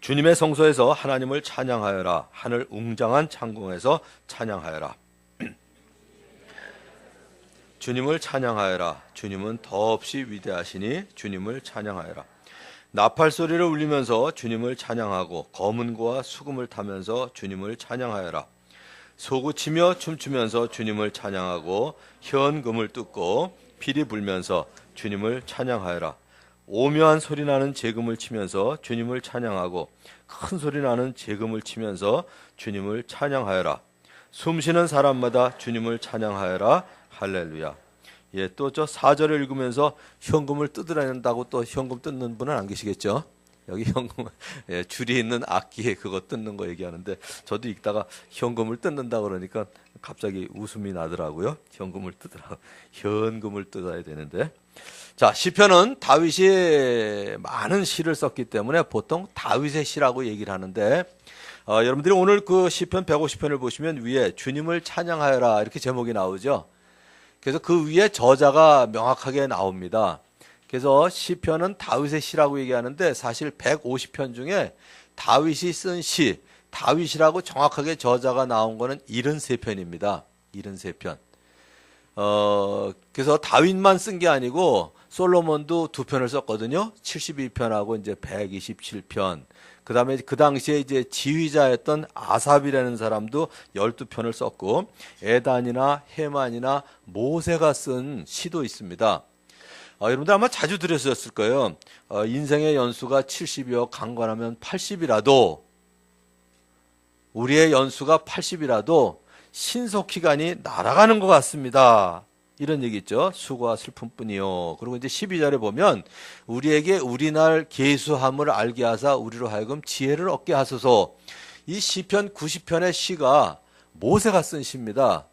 주님의 성소에서 하나님을 찬양하여라. 하늘 웅장한 창공에서 찬양하여라. 주님을 찬양하여라. 주님은 더없이 위대하시니 주님을 찬양하여라. 나팔 소리를 울리면서 주님을 찬양하고 검은고와 수금을 타면서 주님을 찬양하여라. 소구치며 춤추면서 주님을 찬양하고 현금을 뜯고 피리 불면서 주님을 찬양하여라. 오묘한 소리 나는 제금을 치면서 주님을 찬양하고 큰 소리 나는 제금을 치면서 주님을 찬양하여라. 숨쉬는 사람마다 주님을 찬양하여라. 할렐루야. 예, 또 저 4절을 읽으면서 현금을 뜯으라는다고 또 현금 뜯는 분은 안 계시겠죠? 여기 현금, 예, 줄이 있는 악기에 그거 뜯는 거 얘기하는데 저도 읽다가 현금을 뜯는다 그러니까 갑자기 웃음이 나더라고요. 현금을 뜯으라고. 현금을 뜯어야 되는데. 자, 시편은 다윗이 많은 시를 썼기 때문에 보통 다윗의 시라고 얘기를 하는데 여러분들이 오늘 그 시편 150편을 보시면 위에 주님을 찬양하여라 이렇게 제목이 나오죠. 그래서 그 위에 저자가 명확하게 나옵니다. 그래서 시편은 다윗의 시라고 얘기하는데 사실 150편 중에 다윗이 쓴 시, 다윗이라고 정확하게 저자가 나온 거는 73편입니다. 73편. 그래서 다윗만 쓴 게 아니고 솔로몬도 2편을 썼거든요. 72편하고 이제 127편. 그 다음에 그 당시에 이제 지휘자였던 아삽이라는 사람도 12편을 썼고, 에단이나 헤만이나 모세가 쓴 시도 있습니다. 여러분들 아마 자주 들으셨을 거예요. 인생의 연수가 70이요, 강건하면 80이라도, 우리의 연수가 80이라도 신속히간이 날아가는 것 같습니다. 이런 얘기 있죠. 수고와 슬픔뿐이요. 그리고 이제 12절에 보면 우리에게 우리날 계수함을 알게 하사 우리로 하여금 지혜를 얻게 하소서. 이 시편 90편의 시가 모세가 쓴 시입니다.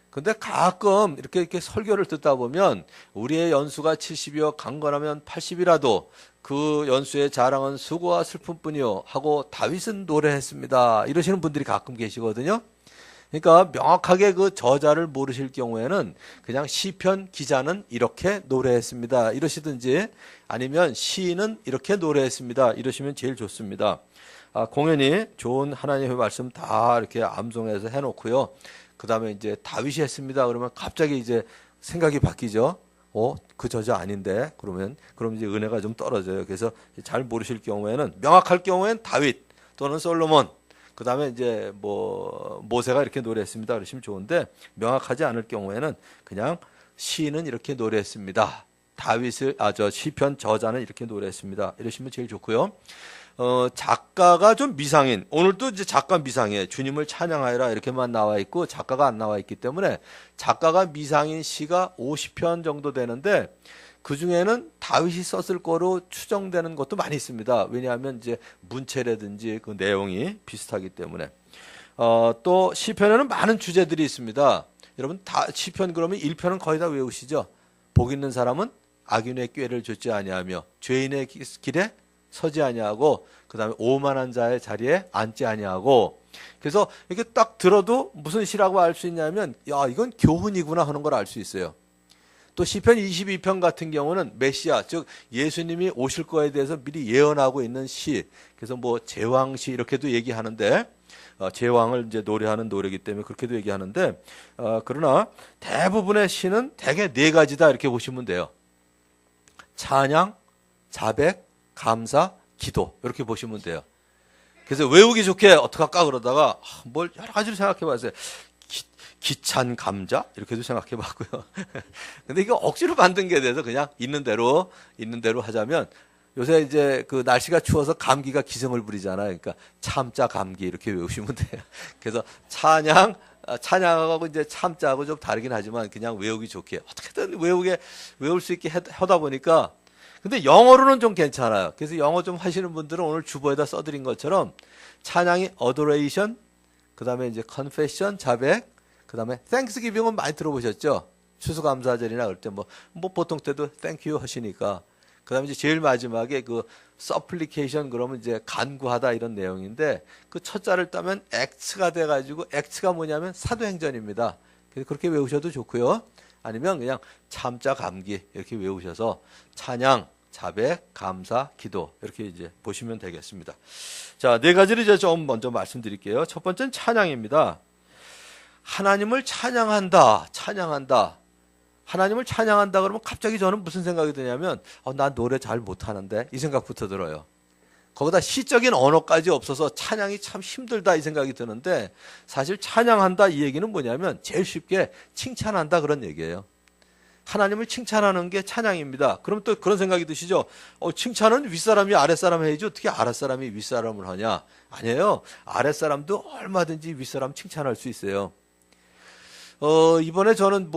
근데 가끔 이렇게 설교를 듣다 보면 우리의 연수가 70이요 강건하면 80이라도 그 연수의 자랑은 수고와 슬픔뿐이요 하고 다윗은 노래했습니다. 이러시는 분들이 가끔 계시거든요. 그러니까 명확하게 그 저자를 모르실 경우에는 그냥 시편 기자는 이렇게 노래했습니다. 이러시든지 아니면 시인은 이렇게 노래했습니다. 이러시면 제일 좋습니다. 공연히 좋은 하나님의 말씀 다 이렇게 암송해서 해놓고요. 그 다음에 이제 다윗이 했습니다. 그러면 갑자기 이제 생각이 바뀌죠. 그 저자 아닌데? 그럼 이제 은혜가 좀 떨어져요. 그래서 잘 모르실 경우에는 명확할 경우에는 다윗 또는 솔로몬 그 다음에 이제 모세가 이렇게 노래했습니다. 그러시면 좋은데 명확하지 않을 경우에는 그냥 시인은 이렇게 노래했습니다. 시편 저자는 이렇게 노래했습니다. 이러시면 제일 좋고요. 작가가 좀 미상인, 오늘도 이제 작가 미상이에요. 주님을 찬양하여라 이렇게만 나와 있고 작가가 안 나와 있기 때문에 작가가 미상인 시가 50편 정도 되는데 그 중에는 다윗이 썼을 거로 추정되는 것도 많이 있습니다. 왜냐하면 이제 문체라든지 그 내용이 비슷하기 때문에. 또 시편에는 많은 주제들이 있습니다. 여러분 시편 그러면 1편은 거의 다 외우시죠? 복 있는 사람은 악인의 꾀를 좇지 아니하며 죄인의 길에 서지 아니하고 그 다음에 오만한 자의 자리에 앉지 아니하고. 그래서 이렇게 딱 들어도 무슨 시라고 알 수 있냐면 이건 교훈이구나 하는 걸 알 수 있어요. 또 시편 22편 같은 경우는 메시아, 즉 예수님이 오실 거에 대해서 미리 예언하고 있는 시. 그래서 제왕시 이렇게도 얘기하는데 제왕을 이제 노래하는 노래이기 때문에 그렇게도 얘기하는데 그러나 대부분의 시는 대개 4가지다 이렇게 보시면 돼요. 찬양, 자백, 감사, 기도 이렇게 보시면 돼요. 그래서 외우기 좋게 어떡할까 그러다가 여러 가지를 생각해 봤어요. 기찬 감자 이렇게도 생각해 봤고요. 근데 이거 억지로 만든 게 돼서 그냥 있는 대로 하자면 요새 이제 그 날씨가 추워서 감기가 기승을 부리잖아요. 그러니까 참자 감기 이렇게 외우시면 돼요. 그래서 찬양하고 이제 참자하고 좀 다르긴 하지만 그냥 외우기 좋게 어떻게든 외울 수 있게 하다 보니까 근데 영어로는 좀 괜찮아요. 그래서 영어 좀 하시는 분들은 오늘 주보에다 써드린 것처럼 찬양이 adoration, 그 다음에 이제 confession, 자백, 그 다음에 Thanksgiving은 많이 들어보셨죠? 추수감사절이나 그럴 때 보통 때도 Thank you 하시니까. 그 다음에 이제 제일 마지막에 그 supplication 그러면 이제 간구하다 이런 내용인데 그 첫 자를 따면 X가 돼가지고 X가 뭐냐면 사도행전입니다. 그래서 그렇게 외우셔도 좋고요. 아니면 그냥 참자 감기 이렇게 외우셔서 찬양, 자백, 감사, 기도 이렇게 이제 보시면 되겠습니다. 자, 네 가지를 이제 좀 먼저 말씀드릴게요. 첫 번째는 찬양입니다. 하나님을 찬양한다, 찬양한다. 하나님을 찬양한다 그러면 갑자기 저는 무슨 생각이 드냐면 난 노래 잘 못하는데 이 생각부터 들어요. 거기다 시적인 언어까지 없어서 찬양이 참 힘들다 이 생각이 드는데 사실 찬양한다 이 얘기는 뭐냐면 제일 쉽게 칭찬한다 그런 얘기예요. 하나님을 칭찬하는 게 찬양입니다. 그럼 또 그런 생각이 드시죠? 칭찬은 윗사람이 아랫사람 해야지 어떻게 아랫사람이 윗사람을 하냐? 아니에요. 아랫사람도 얼마든지 윗사람 칭찬할 수 있어요. 이번에 저는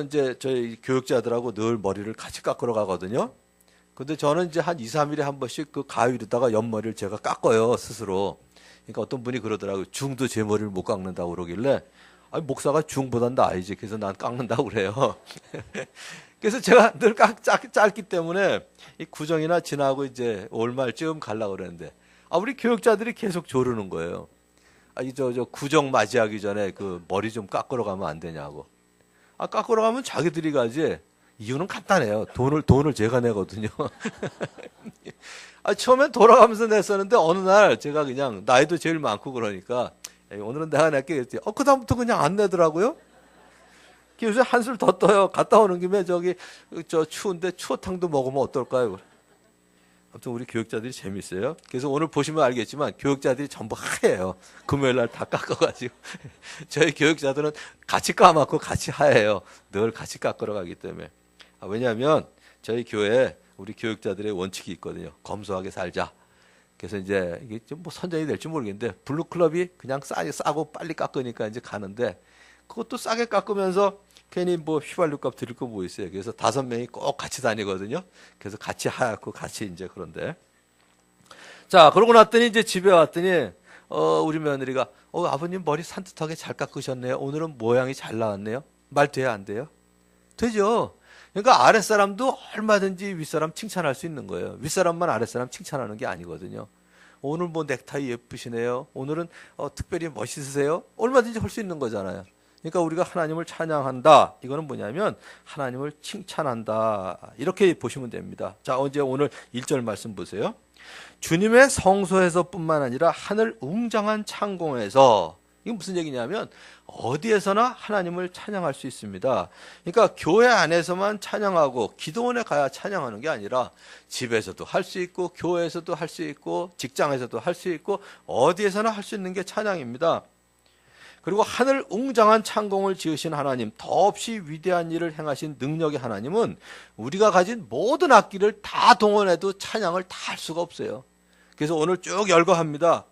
이제 저희 교육자들하고 늘 머리를 같이 깎으러 가거든요. 근데 저는 이제 한 2, 3일에 한 번씩 그 가위로다가 옆머리를 제가 깎아요, 스스로. 그러니까 어떤 분이 그러더라고요. 중도 제 머리를 못 깎는다고 그러길래, 아니, 목사가 중보단 나아야지. 그래서 난 깎는다고 그래요. 그래서 제가 늘 짧기 때문에 이 구정이나 지나고 이제 올 말쯤 가려고 그랬는데, 우리 교육자들이 계속 조르는 거예요. 저 구정 맞이하기 전에 그 머리 좀 깎으러 가면 안 되냐고. 깎으러 가면 자기들이 가지. 이유는 간단해요. 돈을 제가 내거든요. 처음엔 돌아가면서 냈었는데 어느 날 제가 그냥 나이도 제일 많고 그러니까 오늘은 내가 낼게 그랬지. 그다음부터 그냥 안 내더라고요. 그래서 한술 더 떠요. 갔다 오는 김에 저 추운데 추어탕도 먹으면 어떨까요? 아무튼 우리 교육자들이 재밌어요. 그래서 오늘 보시면 알겠지만 교육자들이 전부 하얘요. 금요일 날 다 깎아가지고. 저희 교육자들은 같이 까맣고 같이 하얘요. 늘 같이 깎으러 가기 때문에. 왜냐하면 저희 교회에 우리 교육자들의 원칙이 있거든요. 검소하게 살자. 그래서 이제 이게 좀 선전이 될지 모르겠는데 블루클럽이 그냥 싸고 빨리 깎으니까 이제 가는데 그것도 싸게 깎으면서 괜히 휘발유값 드릴 거 뭐 있어요. 그래서 5명이 꼭 같이 다니거든요. 그래서 같이 하얗고 같이 이제 그런데. 자, 그러고 났더니 이제 집에 왔더니, 우리 며느리가, 아버님 머리 산뜻하게 잘 깎으셨네요. 오늘은 모양이 잘 나왔네요. 말 돼야 안 돼요? 되죠. 그러니까 아랫사람도 얼마든지 윗사람 칭찬할 수 있는 거예요. 윗사람만 아랫사람 칭찬하는 게 아니거든요. 오늘 넥타이 예쁘시네요. 오늘은 특별히 멋있으세요. 얼마든지 할 수 있는 거잖아요. 그러니까 우리가 하나님을 찬양한다. 이거는 뭐냐면 하나님을 칭찬한다. 이렇게 보시면 됩니다. 자, 오늘 1절 말씀 보세요. 주님의 성소에서뿐만 아니라 하늘 웅장한 창공에서. 이건 무슨 얘기냐면 어디에서나 하나님을 찬양할 수 있습니다. 그러니까 교회 안에서만 찬양하고 기도원에 가야 찬양하는 게 아니라 집에서도 할 수 있고 교회에서도 할 수 있고 직장에서도 할 수 있고 어디에서나 할 수 있는 게 찬양입니다. 그리고 하늘 웅장한 창공을 지으신 하나님, 더없이 위대한 일을 행하신 능력의 하나님은 우리가 가진 모든 악기를 다 동원해도 찬양을 다 할 수가 없어요. 그래서 오늘 쭉 열거합니다.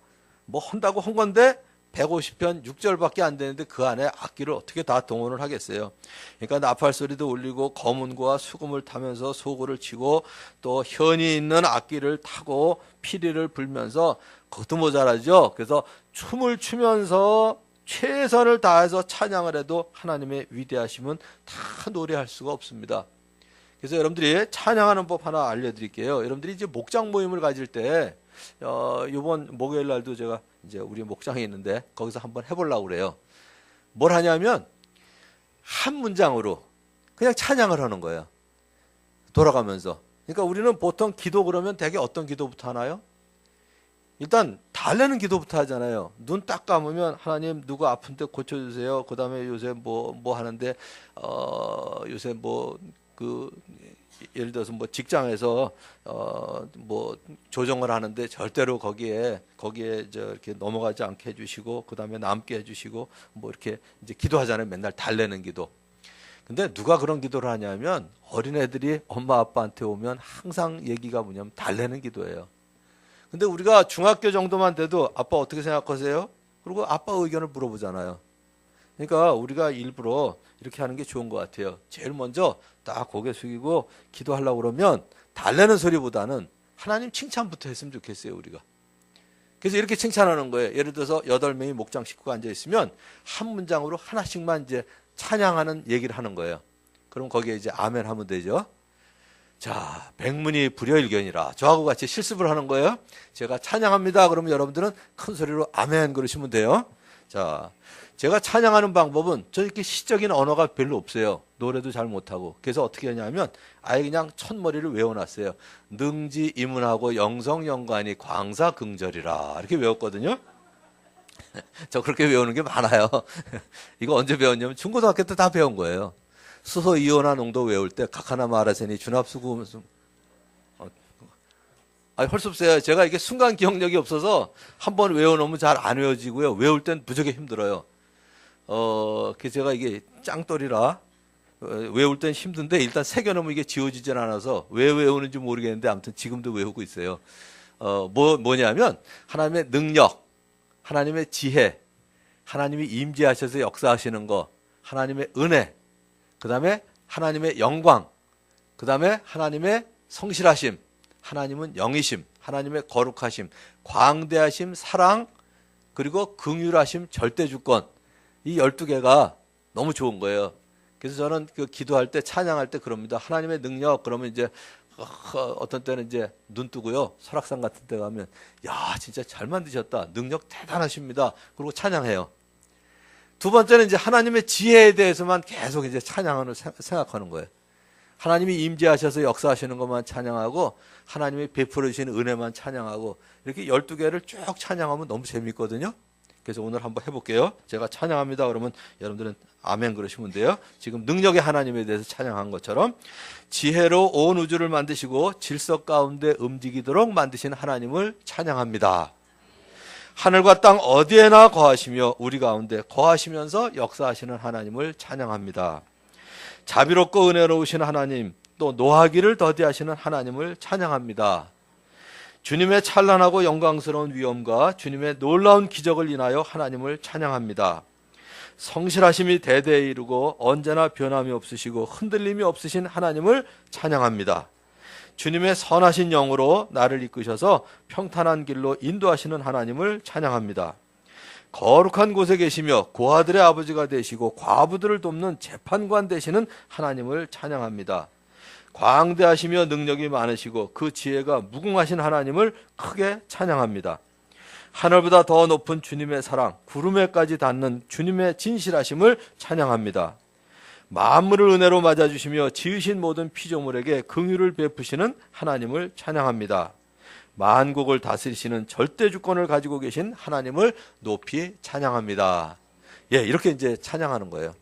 한다고 한 건데 150편 6절밖에 안 되는데 그 안에 악기를 어떻게 다 동원을 하겠어요. 그러니까 나팔 소리도 울리고 검은고와 수금을 타면서 소고를 치고 또 현이 있는 악기를 타고 피리를 불면서 그것도 모자라죠. 그래서 춤을 추면서 최선을 다해서 찬양을 해도 하나님의 위대하심은 다 노래할 수가 없습니다. 그래서 여러분들이 찬양하는 법 하나 알려드릴게요. 여러분들이 이제 목장 모임을 가질 때 이번 목요일 날도 제가 이제 우리 목장에 있는데 거기서 한번 해보려고 그래요. 뭘 하냐면 한 문장으로 그냥 찬양을 하는 거예요. 돌아가면서. 그러니까 우리는 보통 기도 그러면 대개 어떤 기도부터 하나요? 일단 달래는 기도부터 하잖아요. 눈 딱 감으면 하나님 누구 아픈데 고쳐주세요. 그 다음에 요새 뭐 하는데 요새 예를 들어서 직장에서 조정을 하는데 절대로 거기에 이렇게 넘어가지 않게 해주시고 그 다음에 남게 해주시고 이렇게 이제 기도하잖아요. 맨날 달래는 기도. 근데 누가 그런 기도를 하냐면 어린애들이 엄마 아빠한테 오면 항상 얘기가 뭐냐면 달래는 기도예요. 근데 우리가 중학교 정도만 돼도 아빠 어떻게 생각하세요? 그리고 아빠 의견을 물어보잖아요. 그러니까 우리가 일부러 이렇게 하는 게 좋은 것 같아요. 제일 먼저 딱 고개 숙이고 기도하려고 그러면 달래는 소리보다는 하나님 칭찬부터 했으면 좋겠어요, 우리가. 그래서 이렇게 칭찬하는 거예요. 예를 들어서 8명이 목장 식구가 앉아있으면 한 문장으로 하나씩만 이제 찬양하는 얘기를 하는 거예요. 그럼 거기에 이제 아멘 하면 되죠. 자, 백문이 불여일견이라 저하고 같이 실습을 하는 거예요. 제가 찬양합니다. 그러면 여러분들은 큰 소리로 아멘 그러시면 돼요. 자, 제가 찬양하는 방법은 저 이렇게 시적인 언어가 별로 없어요. 노래도 잘 못하고. 그래서 어떻게 하냐면 아예 그냥 첫머리를 외워놨어요. 능지 이문하고 영성영관이 광사긍절이라 이렇게 외웠거든요. 저 그렇게 외우는 게 많아요. 이거 언제 배웠냐면 중고등학교 때 다 배운 거예요. 수소 이온화 농도 외울 때 각하나 마라세니 준합수구 헐섭세요. 제가 이게 순간 기억력이 없어서 한번 외워놓으면 잘 안 외워지고요. 외울 땐 무지하게 힘들어요. 그래서 제가 이게 짱돌이라 외울 땐 힘든데 일단 새겨놓으면 이게 지워지질 않아서 왜 외우는지 모르겠는데 아무튼 지금도 외우고 있어요. 뭐냐면 하나님의 능력, 하나님의 지혜, 하나님이 임재하셔서 역사하시는 거, 하나님의 은혜, 그 다음에 하나님의 영광, 그 다음에 하나님의 성실하심, 하나님은 영이심, 하나님의 거룩하심, 광대하심, 사랑, 그리고 긍휼하심, 절대주권. 이 12개가 너무 좋은 거예요. 그래서 저는 그 기도할 때, 찬양할 때 그럽니다. 하나님의 능력, 그러면 이제 어떤 때는 이제 눈 뜨고요. 설악산 같은 데 가면, 야, 진짜 잘 만드셨다. 능력 대단하십니다. 그리고 찬양해요. 두 번째는 이제 하나님의 지혜에 대해서만 계속 이제 찬양을 생각하는 거예요. 하나님이 임재하셔서 역사하시는 것만 찬양하고 하나님이 베풀어 주시는 은혜만 찬양하고 이렇게 12개를 쭉 찬양하면 너무 재밌거든요. 그래서 오늘 한번 해볼게요. 제가 찬양합니다. 그러면 여러분들은 아멘 그러시면 돼요. 지금 능력의 하나님에 대해서 찬양한 것처럼 지혜로 온 우주를 만드시고 질서 가운데 움직이도록 만드신 하나님을 찬양합니다. 하늘과 땅 어디에나 거하시며 우리 가운데 거하시면서 역사하시는 하나님을 찬양합니다. 자비롭고 은혜로우신 하나님, 또 노하기를 더디하시는 하나님을 찬양합니다. 주님의 찬란하고 영광스러운 위엄과 주님의 놀라운 기적을 인하여 하나님을 찬양합니다. 성실하심이 대대에 이르고 언제나 변함이 없으시고 흔들림이 없으신 하나님을 찬양합니다. 주님의 선하신 영으로 나를 이끄셔서 평탄한 길로 인도하시는 하나님을 찬양합니다. 거룩한 곳에 계시며 고아들의 아버지가 되시고 과부들을 돕는 재판관 되시는 하나님을 찬양합니다. 광대하시며 능력이 많으시고 그 지혜가 무궁하신 하나님을 크게 찬양합니다. 하늘보다 더 높은 주님의 사랑, 구름에까지 닿는 주님의 진실하심을 찬양합니다. 만물을 은혜로 맞아주시며 지으신 모든 피조물에게 긍휼을 베푸시는 하나님을 찬양합니다. 만국을 다스리시는 절대 주권을 가지고 계신 하나님을 높이 찬양합니다. 예, 이렇게 이제 찬양하는 거예요.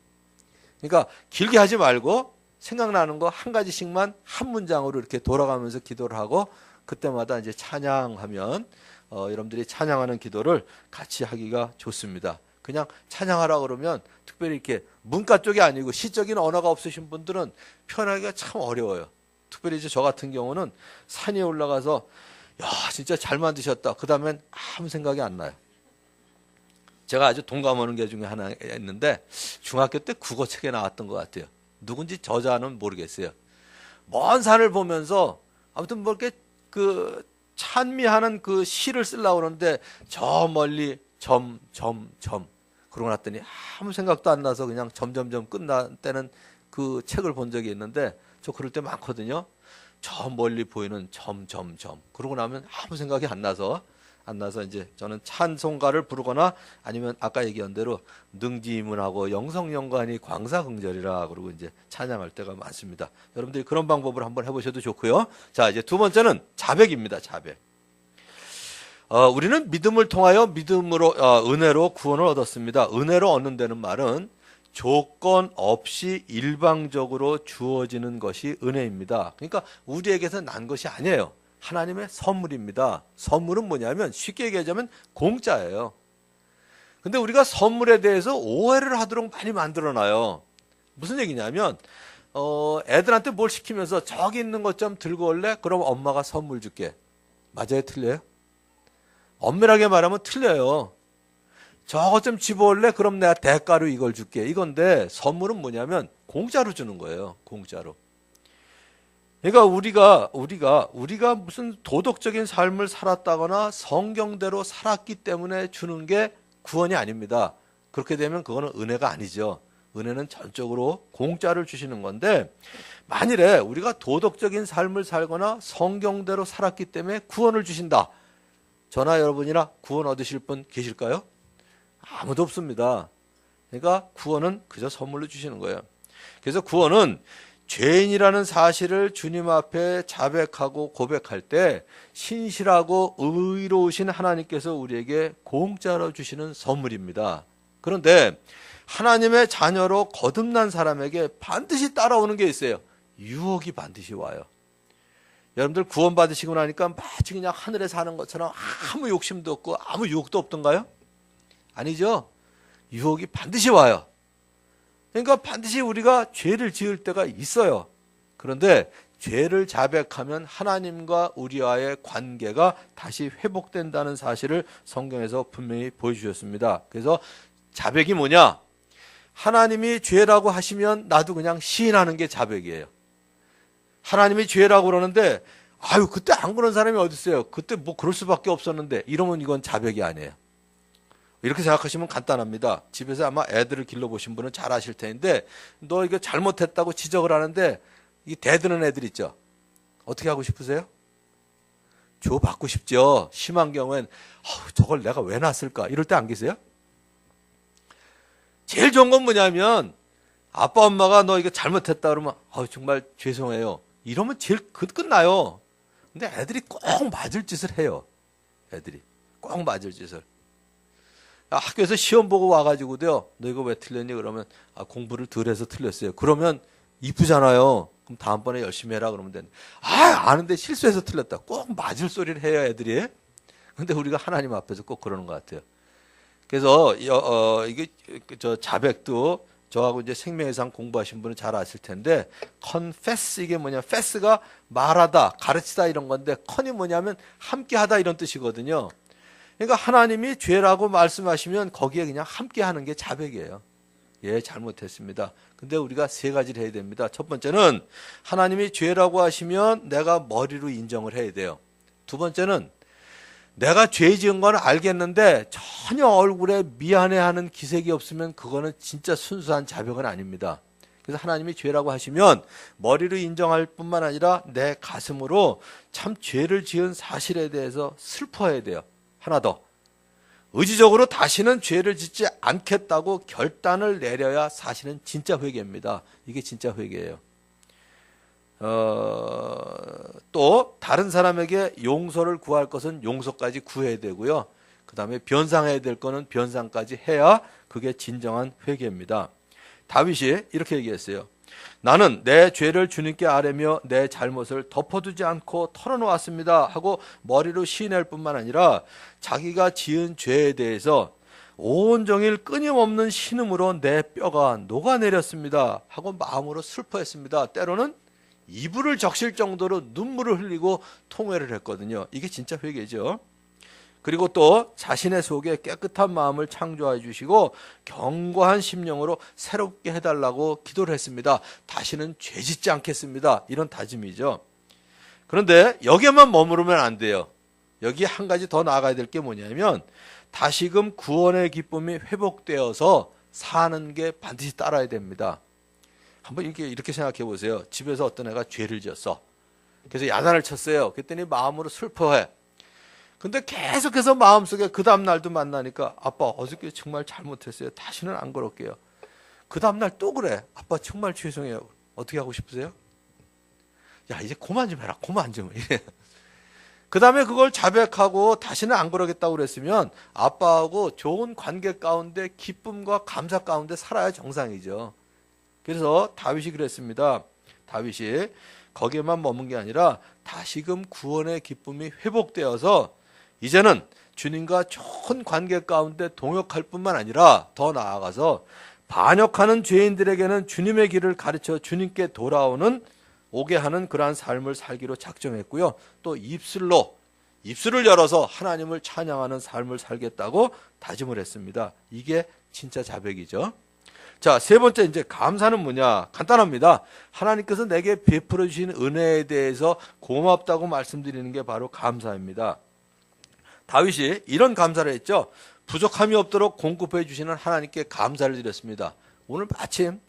그러니까 길게 하지 말고 생각나는 거 한 가지씩만 한 문장으로 이렇게 돌아가면서 기도를 하고 그때마다 이제 찬양하면 여러분들이 찬양하는 기도를 같이 하기가 좋습니다. 그냥 찬양하라 그러면 특별히 이렇게 문과 쪽이 아니고 시적인 언어가 없으신 분들은 표현하기가 참 어려워요. 특별히 이제 저 같은 경우는 산에 올라가서 야, 진짜 잘 만드셨다. 그 다음엔 아무 생각이 안 나요. 제가 아주 동감하는 게 중에 하나 있는데 중학교 때 국어책에 나왔던 것 같아요. 누군지 저자는 모르겠어요. 먼 산을 보면서 아무튼 뭐 이렇게 그 찬미하는 그 시를 쓰려고 그러는데 저 멀리 점. 그러고 났더니 아무 생각도 안 나서 그냥 점점점 끝날 때는 그 책을 본 적이 있는데 저 그럴 때 많거든요. 저 멀리 보이는 점. 그러고 나면 아무 생각이 안 나서 이제 저는 찬송가를 부르거나 아니면 아까 얘기한 대로 능지이문하고 영성영관이 광사긍절이라 그러고 이제 찬양할 때가 많습니다. 여러분들이 그런 방법을 한번 해보셔도 좋고요. 자, 이제 두 번째는 자백입니다. 자백. 우리는 믿음을 통하여 믿음으로 은혜로 구원을 얻었습니다. 은혜로 얻는다는 말은 조건 없이 일방적으로 주어지는 것이 은혜입니다. 그러니까 우리에게서 난 것이 아니에요. 하나님의 선물입니다. 선물은 뭐냐면 쉽게 얘기하자면 공짜예요. 근데 우리가 선물에 대해서 오해를 하도록 많이 만들어놔요. 무슨 얘기냐면 애들한테 뭘 시키면서 저기 있는 것 좀 들고 올래? 그럼 엄마가 선물 줄게. 맞아요? 틀려요? 엄밀하게 말하면 틀려요. 저거 좀 집어올래? 그럼 내가 대가로 이걸 줄게. 이건데 선물은 뭐냐면 공짜로 주는 거예요. 공짜로. 그러니까 우리가 무슨 도덕적인 삶을 살았다거나 성경대로 살았기 때문에 주는 게 구원이 아닙니다. 그렇게 되면 그거는 은혜가 아니죠. 은혜는 전적으로 공짜를 주시는 건데 만일에 우리가 도덕적인 삶을 살거나 성경대로 살았기 때문에 구원을 주신다. 저나 여러분이나 구원 얻으실 분 계실까요? 아무도 없습니다. 그러니까 구원은 그저 선물로 주시는 거예요. 그래서 구원은 죄인이라는 사실을 주님 앞에 자백하고 고백할 때 신실하고 의로우신 하나님께서 우리에게 공짜로 주시는 선물입니다. 그런데 하나님의 자녀로 거듭난 사람에게 반드시 따라오는 게 있어요. 유혹이 반드시 와요. 여러분들 구원 받으시고 나니까 마치 그냥 하늘에 사는 것처럼 아무 욕심도 없고 아무 유혹도 없던가요? 아니죠. 유혹이 반드시 와요. 그러니까 반드시 우리가 죄를 지을 때가 있어요. 그런데 죄를 자백하면 하나님과 우리와의 관계가 다시 회복된다는 사실을 성경에서 분명히 보여주셨습니다. 그래서 자백이 뭐냐? 하나님이 죄라고 하시면 나도 그냥 시인하는 게 자백이에요. 하나님이 죄라고 그러는데 아유 그때 안 그런 사람이 어디 있어요. 그때 뭐 그럴 수밖에 없었는데 이러면 이건 자백이 아니에요. 이렇게 생각하시면 간단합니다. 집에서 아마 애들을 길러보신 분은 잘 아실 텐데 너 이거 잘못했다고 지적을 하는데 이 대드는 애들 있죠. 어떻게 하고 싶으세요? 조 받고 싶죠. 심한 경우엔 저걸 내가 왜 낳았을까 이럴 때 안 계세요? 제일 좋은 건 뭐냐면 아빠 엄마가 너 이거 잘못했다 그러면 정말 죄송해요. 이러면 제일 끝나요. 근데 애들이 꼭 맞을 짓을 해요. 애들이 꼭 맞을 짓을. 학교에서 시험 보고 와가지고도요. 너 이거 왜 틀렸니? 그러면 공부를 덜 해서 틀렸어요. 그러면 이쁘잖아요. 그럼 다음번에 열심히 해라 그러면 되는데 아는데 실수해서 틀렸다. 꼭 맞을 소리를 해요 애들이. 근데 우리가 하나님 앞에서 꼭 그러는 것 같아요. 그래서 이게 저 자백도 저하고 이제 생명의 상 공부하신 분은 잘 아실 텐데 confess 이게 뭐냐? fess가 말하다, 가르치다 이런 건데 con이 뭐냐면 함께하다 이런 뜻이거든요. 그러니까 하나님이 죄라고 말씀하시면 거기에 그냥 함께하는 게 자백이에요. 예, 잘못했습니다. 근데 우리가 세 가지를 해야 됩니다. 첫 번째는 하나님이 죄라고 하시면 내가 머리로 인정을 해야 돼요. 두 번째는 내가 죄 지은 건 알겠는데 전혀 얼굴에 미안해하는 기색이 없으면 그거는 진짜 순수한 자백은 아닙니다. 그래서 하나님이 죄라고 하시면 머리로 인정할 뿐만 아니라 내 가슴으로 참 죄를 지은 사실에 대해서 슬퍼해야 돼요. 하나 더. 의지적으로 다시는 죄를 짓지 않겠다고 결단을 내려야 사실은 진짜 회개입니다. 이게 진짜 회개예요. 또 다른 사람에게 용서를 구할 것은 용서까지 구해야 되고요. 그 다음에 변상해야 될 거는 변상까지 해야 그게 진정한 회개입니다. 다윗이 이렇게 얘기했어요. 나는 내 죄를 주님께 아뢰며 내 잘못을 덮어두지 않고 털어놓았습니다 하고 머리로 시인할 뿐만 아니라 자기가 지은 죄에 대해서 온종일 끊임없는 신음으로 내 뼈가 녹아내렸습니다 하고 마음으로 슬퍼했습니다. 때로는 이불을 적실 정도로 눈물을 흘리고 통회를 했거든요. 이게 진짜 회개죠. 그리고 또 자신의 속에 깨끗한 마음을 창조해 주시고 견고한 심령으로 새롭게 해달라고 기도를 했습니다. 다시는 죄 짓지 않겠습니다. 이런 다짐이죠. 그런데 여기에만 머무르면 안 돼요. 여기 한 가지 더 나아가야 될 게 뭐냐면 다시금 구원의 기쁨이 회복되어서 사는 게 반드시 따라야 됩니다. 한번 이렇게 생각해 보세요. 집에서 어떤 애가 죄를 지었어. 그래서 야단을 쳤어요. 그랬더니 마음으로 슬퍼해. 근데 계속해서 마음속에 그 다음날도 만나니까 아빠 어저께 정말 잘못했어요. 다시는 안 그럴게요. 그 다음날 또 그래. 아빠 정말 죄송해요. 어떻게 하고 싶으세요? 야 이제 그만 좀 해라. 그만 좀. 그 다음에 그걸 자백하고 다시는 안 그러겠다고 그랬으면 아빠하고 좋은 관계 가운데 기쁨과 감사 가운데 살아야 정상이죠. 그래서 다윗이 그랬습니다. 다윗이 거기에만 머문 게 아니라 다시금 구원의 기쁨이 회복되어서 이제는 주님과 좋은 관계 가운데 동역할 뿐만 아니라 더 나아가서 반역하는 죄인들에게는 주님의 길을 가르쳐 주님께 오게 하는 그러한 삶을 살기로 작정했고요. 또 입술을 열어서 하나님을 찬양하는 삶을 살겠다고 다짐을 했습니다. 이게 진짜 자백이죠. 자, 세 번째 이제 감사는 뭐냐? 간단합니다. 하나님께서 내게 베풀어 주신 은혜에 대해서 고맙다고 말씀드리는 게 바로 감사입니다. 다윗이 이런 감사를 했죠. 부족함이 없도록 공급해 주시는 하나님께 감사를 드렸습니다. 오늘 마침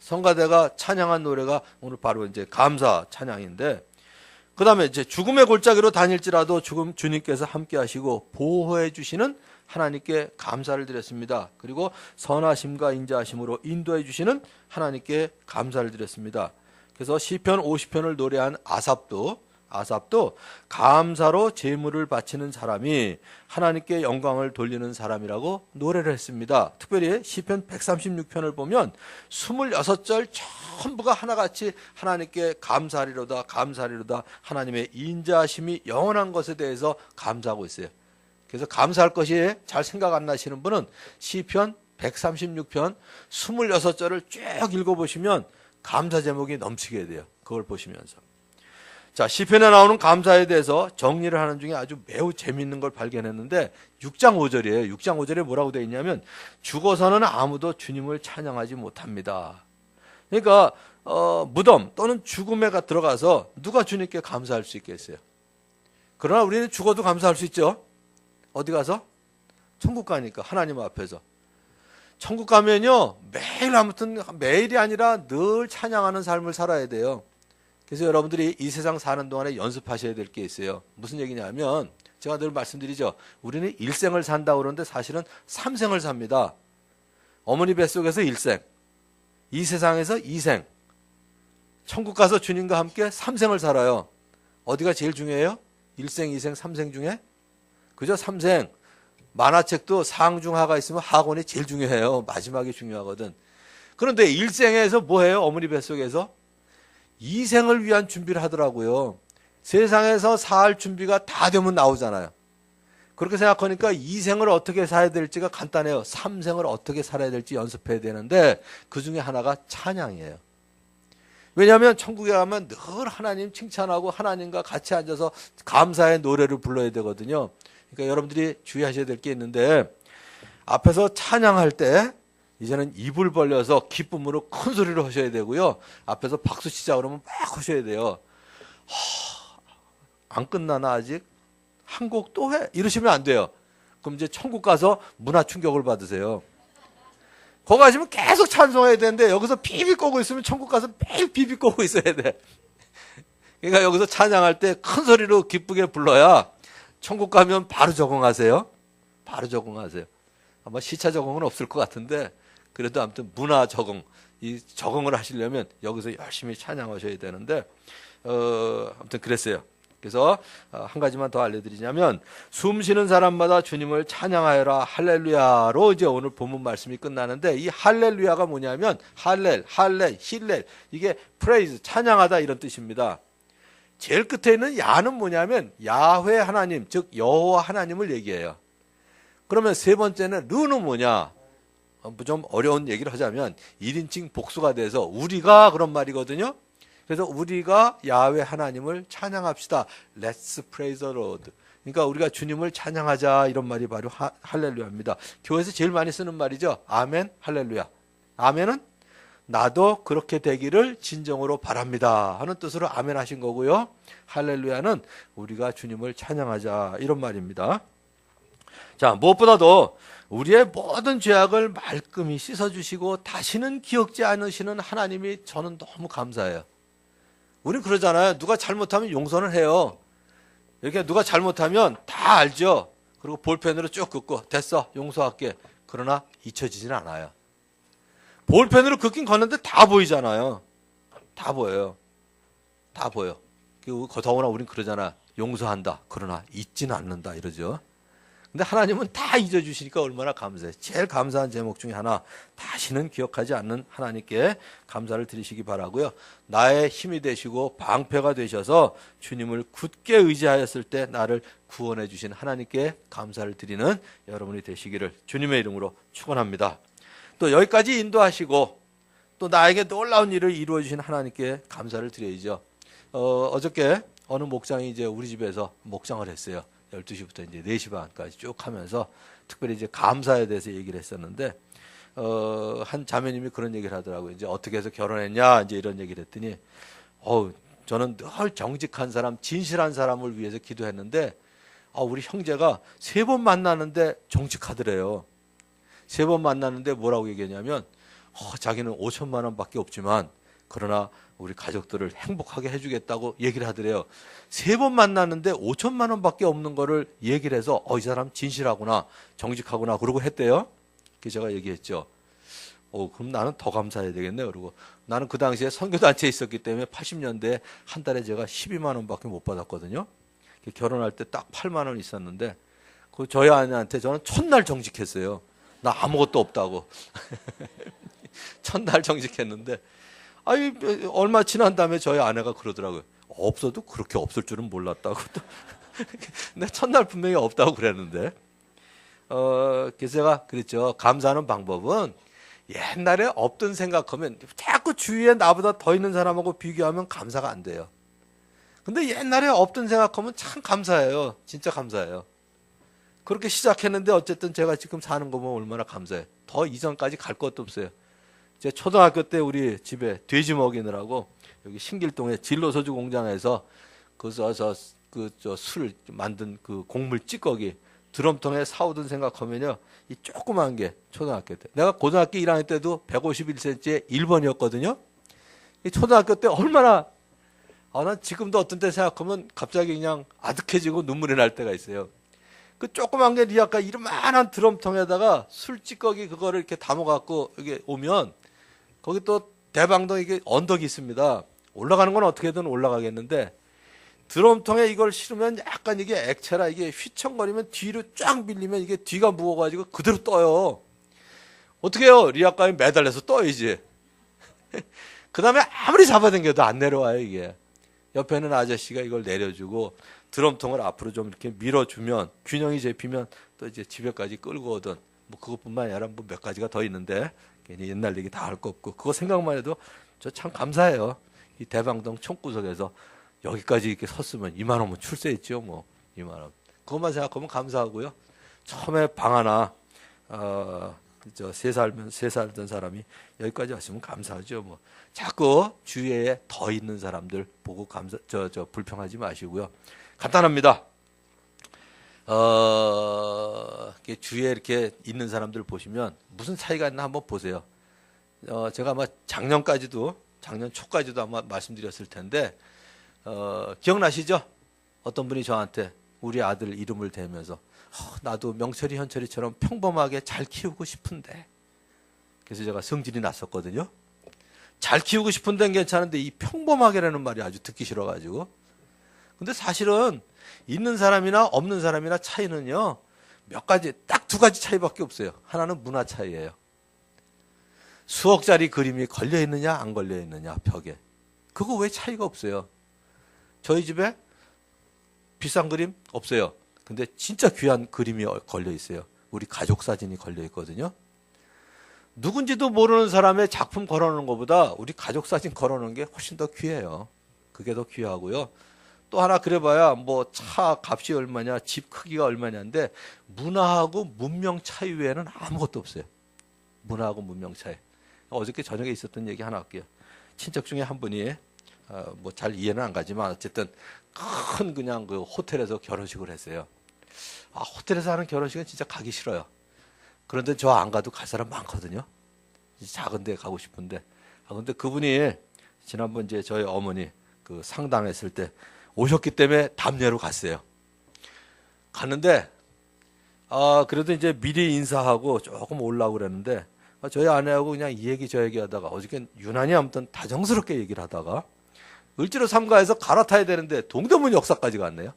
성가대가 찬양한 노래가 오늘 바로 이제 감사 찬양인데, 그 다음에 이제 죽음의 골짜기로 다닐지라도 주님께서 함께 하시고 보호해 주시는 하나님께 감사를 드렸습니다. 그리고 선하심과 인자하심으로 인도해 주시는 하나님께 감사를 드렸습니다. 그래서 시편 50편을 노래한 아삽도 감사로 제물을 바치는 사람이 하나님께 영광을 돌리는 사람이라고 노래를 했습니다. 특별히 시편 136편을 보면 26절 전부가 하나같이 하나님께 감사하리로다 감사하리로다, 하나님의 인자하심이 영원한 것에 대해서 감사하고 있어요. 그래서 감사할 것이 잘 생각 안 나시는 분은 시편 136편 26절을 쭉 읽어보시면 감사 제목이 넘치게 돼요. 그걸 보시면서. 자, 시편에 나오는 감사에 대해서 정리를 하는 중에 아주 매우 재미있는 걸 발견했는데 6장 5절이에요. 6장 5절에 뭐라고 되어 있냐면 죽어서는 아무도 주님을 찬양하지 못합니다. 그러니까 무덤 또는 죽음에 들어가서 누가 주님께 감사할 수 있겠어요? 그러나 우리는 죽어도 감사할 수 있죠. 어디 가서? 천국 가니까, 하나님 앞에서. 천국 가면요, 매일, 아무튼 매일이 아니라 늘 찬양하는 삶을 살아야 돼요. 그래서 여러분들이 이 세상 사는 동안에 연습하셔야 될 게 있어요. 무슨 얘기냐면 제가 늘 말씀드리죠. 우리는 일생을 산다고 그러는데 사실은 3생을 삽니다. 어머니 뱃속에서 1생, 이 세상에서 2생, 천국 가서 주님과 함께 3생을 살아요. 어디가 제일 중요해요? 1생, 2생, 3생 중에? 그죠? 3생. 만화책도 상중하가 있으면 하권이 제일 중요해요. 마지막이 중요하거든. 그런데 1생에서 뭐해요? 어머니 뱃속에서? 2생을 위한 준비를 하더라고요. 세상에서 살 준비가 다 되면 나오잖아요. 그렇게 생각하니까 2생을 어떻게 살아야 될지가 간단해요. 3생을 어떻게 살아야 될지 연습해야 되는데 그 중에 하나가 찬양이에요. 왜냐하면 천국에 가면 늘 하나님 칭찬하고 하나님과 같이 앉아서 감사의 노래를 불러야 되거든요. 그러니까 여러분들이 주의하셔야 될 게 있는데 앞에서 찬양할 때 이제는 입을 벌려서 기쁨으로 큰 소리로 하셔야 되고요. 앞에서 박수 치자 그러면 막 하셔야 돼요. 안 끝나나 아직? 한 곡 또 해? 이러시면 안 돼요. 그럼 이제 천국 가서 문화 충격을 받으세요. 거기 가시면 계속 찬송해야 되는데 여기서 비비 꼬고 있으면 천국 가서 매일 비비 꼬고 있어야 돼. 그러니까 여기서 찬양할 때 큰 소리로 기쁘게 불러야 천국 가면 바로 적응하세요. 바로 적응하세요. 아마 시차 적응은 없을 것 같은데 그래도 아무튼 문화 적응, 이 적응을 하시려면 여기서 열심히 찬양하셔야 되는데 아무튼 그랬어요. 그래서 한 가지만 더 알려드리자면 숨 쉬는 사람마다 주님을 찬양하여라 할렐루야로 이제 오늘 본문 말씀이 끝나는데 이 할렐루야가 뭐냐면 할렐, 힐렐 이게 프레이즈, 찬양하다 이런 뜻입니다. 제일 끝에 있는 야는 뭐냐면 야훼 하나님, 즉 여호와 하나님을 얘기해요. 그러면 세 번째는 르는 뭐냐? 좀 어려운 얘기를 하자면 1인칭 복수가 돼서 우리가 그런 말이거든요. 그래서 우리가 야훼 하나님을 찬양합시다. Let's praise the Lord. 그러니까 우리가 주님을 찬양하자 이런 말이 바로 할렐루야입니다. 교회에서 제일 많이 쓰는 말이죠. 아멘, 할렐루야. 아멘은 나도 그렇게 되기를 진정으로 바랍니다 하는 뜻으로 아멘 하신 거고요. 할렐루야는 우리가 주님을 찬양하자 이런 말입니다. 자, 무엇보다도 우리의 모든 죄악을 말끔히 씻어주시고 다시는 기억지 않으시는 하나님이 저는 너무 감사해요. 우린 그러잖아요. 누가 잘못하면 용서는 해요. 이렇게 누가 잘못하면 다 알죠. 그리고 볼펜으로 쭉 긋고 됐어 용서할게. 그러나 잊혀지진 않아요. 볼펜으로 긋긴 걷는데 다 보이잖아요. 다 보여요. 다 보여. 더구나 우린 그러잖아. 용서한다. 그러나 잊지는 않는다 이러죠. 근데 하나님은 다 잊어주시니까 얼마나 감사해. 제일 감사한 제목 중에 하나, 다시는 기억하지 않는 하나님께 감사를 드리시기 바라고요. 나의 힘이 되시고 방패가 되셔서 주님을 굳게 의지하였을 때 나를 구원해 주신 하나님께 감사를 드리는 여러분이 되시기를 주님의 이름으로 축원합니다. 또 여기까지 인도하시고 또 나에게 놀라운 일을 이루어 주신 하나님께 감사를 드려야죠. 어저께 어느 목장이 이제 우리 집에서 목장을 했어요. 12시부터 이제 4시 반까지 쭉 하면서 특별히 이제 감사에 대해서 얘기를 했었는데, 한 자매님이 그런 얘기를 하더라고요. 이제 어떻게 해서 결혼했냐, 이제 이런 얘기를 했더니, 저는 늘 정직한 사람, 진실한 사람을 위해서 기도했는데, 우리 형제가 3번 만나는데 정직하더래요. 3번 만나는데 뭐라고 얘기했냐면, 자기는 5천만 원밖에 없지만, 그러나 우리 가족들을 행복하게 해주겠다고 얘기를 하더래요. 3번 만났는데 5천만 원밖에 없는 거를 얘기를 해서 이 사람 진실하구나, 정직하구나 그러고 했대요. 그래서 제가 얘기했죠. 그럼 나는 더 감사해야 되겠네. 그러고 나는 그 당시에 선교단체에 있었기 때문에 80년대에 한 달에 제가 12만 원밖에 못 받았거든요. 결혼할 때 딱 8만 원 있었는데 저희 아내한테 저는 첫날 정직했어요. 나 아무것도 없다고. 첫날 정직했는데 얼마 지난 다음에 저희 아내가 그러더라고요. 없어도 그렇게 없을 줄은 몰랐다고. 근데 첫날 분명히 없다고 그랬는데 그래서 제가 그랬죠. 감사하는 방법은 옛날에 없던 생각하면 자꾸 주위에 나보다 더 있는 사람하고 비교하면 감사가 안 돼요. 근데 옛날에 없던 생각하면 참 감사해요. 진짜 감사해요. 그렇게 시작했는데 어쨌든 제가 지금 사는 거 보면 얼마나 감사해요. 더 이전까지 갈 것도 없어요. 제 초등학교 때 우리 집에 돼지 먹이느라고 여기 신길동에 진로소주 공장에서 술 만든 그 곡물 찌꺼기 드럼통에 사오던 생각하면요, 이 조그만 게 초등학교 때, 내가 고등학교 1학년 때도 151cm에 1번이었거든요. 이 초등학교 때 얼마나 난 지금도 어떤 때 생각하면 갑자기 그냥 아득해지고 눈물이 날 때가 있어요. 그 조그만 게 리아까 이만한 드럼통에다가 술 찌꺼기 그거를 이렇게 담아갖고 여기 오면 거기 또 대방동 이게 언덕이 있습니다. 올라가는 건 어떻게든 올라가겠는데 드럼통에 이걸 실으면 약간 이게 액체라 이게 휘청거리면 뒤로 쫙 밀리면 이게 뒤가 무거워가지고 그대로 떠요. 어떻게 해요? 리아까지 매달려서 떠야지. 그 다음에 아무리 잡아당겨도 안 내려와요, 이게. 옆에 있는 아저씨가 이걸 내려주고 드럼통을 앞으로 좀 이렇게 밀어주면 균형이 잡히면 또 이제 집에까지 끌고 오던 뭐 그것뿐만 아니라 뭐 몇 가지가 더 있는데 괜히 옛날 얘기 다 할 거 없고 그거 생각만 해도 저 참 감사해요. 이 대방동 총구석에서 여기까지 이렇게 섰으면 2만 원면 출세했죠, 뭐 2만 원. 그것만 생각하면 감사하고요. 처음에 방 하나 세 살던 사람이 여기까지 왔으면 감사하죠. 뭐 자꾸 주위에 더 있는 사람들 보고 불평하지 마시고요. 간단합니다. 주위에 이렇게 있는 사람들 보시면 무슨 차이가 있나 한번 보세요. 제가 아마 작년 초까지도 아마 말씀드렸을 텐데 기억나시죠? 어떤 분이 저한테 우리 아들 이름을 대면서 나도 명철이 현철이처럼 평범하게 잘 키우고 싶은데, 그래서 제가 성질이 났었거든요. 잘 키우고 싶은 데는 괜찮은데 이 평범하게라는 말이 아주 듣기 싫어가지고. 근데 사실은 있는 사람이나 없는 사람이나 차이는요, 몇 가지, 딱 2가지 차이밖에 없어요. 하나는 문화 차이예요. 수억짜리 그림이 걸려있느냐 안 걸려있느냐 벽에. 그거 왜 차이가 없어요? 저희 집에 비싼 그림 없어요. 근데 진짜 귀한 그림이 걸려 있어요. 우리 가족 사진이 걸려 있거든요. 누군지도 모르는 사람의 작품 걸어놓는 것보다 우리 가족 사진 걸어놓는 게 훨씬 더 귀해요. 그게 더 귀하고요. 또 하나 그래봐야 뭐 차 값이 얼마냐, 집 크기가 얼마냐인데 문화하고 문명 차이 외에는 아무것도 없어요. 문화하고 문명 차이. 어저께 저녁에 있었던 얘기 하나 할게요. 친척 중에 한 분이 뭐 잘 이해는 안 가지만 어쨌든 큰 그냥 그 호텔에서 결혼식을 했어요. 호텔에서 하는 결혼식은 진짜 가기 싫어요. 그런데 저 안 가도 갈 사람 많거든요. 작은 데 가고 싶은데. 근데 그분이 지난번 이제 저희 어머니 그 상담했을 때 오셨기 때문에 답례로 갔어요. 갔는데 그래도 이제 미리 인사하고 조금 올라오고 그랬는데 저희 아내하고 그냥 이 얘기 저 얘기 하다가 어저께 유난히 아무튼 다정스럽게 얘기를 하다가 을지로 삼가에서 갈아타야 되는데 동대문 역사까지 갔네요.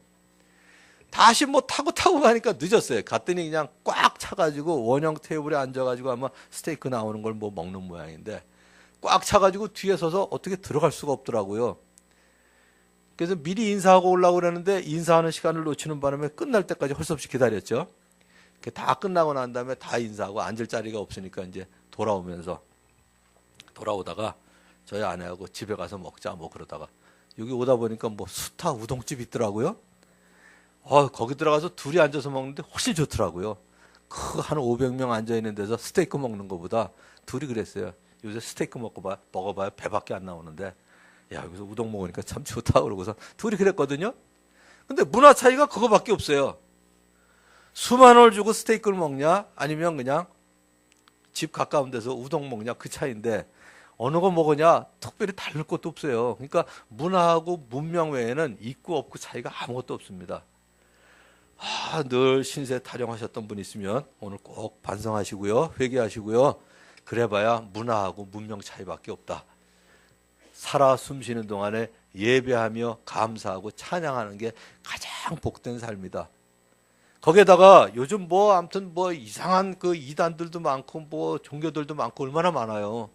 다시 뭐 타고 가니까 늦었어요. 갔더니 그냥 꽉 차가지고 원형 테이블에 앉아가지고 아마 스테이크 나오는 걸 뭐 먹는 모양인데 꽉 차가지고 뒤에 서서 어떻게 들어갈 수가 없더라고요. 그래서 미리 인사하고 올라오고 그러는데 인사하는 시간을 놓치는 바람에 끝날 때까지 할 수 없이 기다렸죠. 다 끝나고 난 다음에 다 인사하고 앉을 자리가 없으니까 이제 돌아오다가 저희 아내하고 집에 가서 먹자 뭐 그러다가 여기 오다 보니까 뭐 수타 우동집 있더라고요. 거기 들어가서 둘이 앉아서 먹는데 훨씬 좋더라고요. 한 500명 앉아있는 데서 스테이크 먹는 것보다 둘이 그랬어요. 요새 스테이크 먹어봐야 배밖에 안 나오는데 야 여기서 우동 먹으니까 참 좋다 그러고서 둘이 그랬거든요. 근데 문화 차이가 그거밖에 없어요. 수만 원을 주고 스테이크를 먹냐 아니면 그냥 집 가까운 데서 우동 먹냐 그 차이인데 어느 거 먹으냐 특별히 다를 것도 없어요. 그러니까 문화하고 문명 외에는 있고 없고 차이가 아무것도 없습니다. 늘 신세 타령하셨던 분 있으면 오늘 꼭 반성하시고요. 회개하시고요. 그래봐야 문화하고 문명 차이밖에 없다. 살아 숨쉬는 동안에 예배하며 감사하고 찬양하는 게 가장 복된 삶이다. 거기에다가 요즘 아무튼 이상한 그 이단들도 많고 종교들도 많고 얼마나 많아요.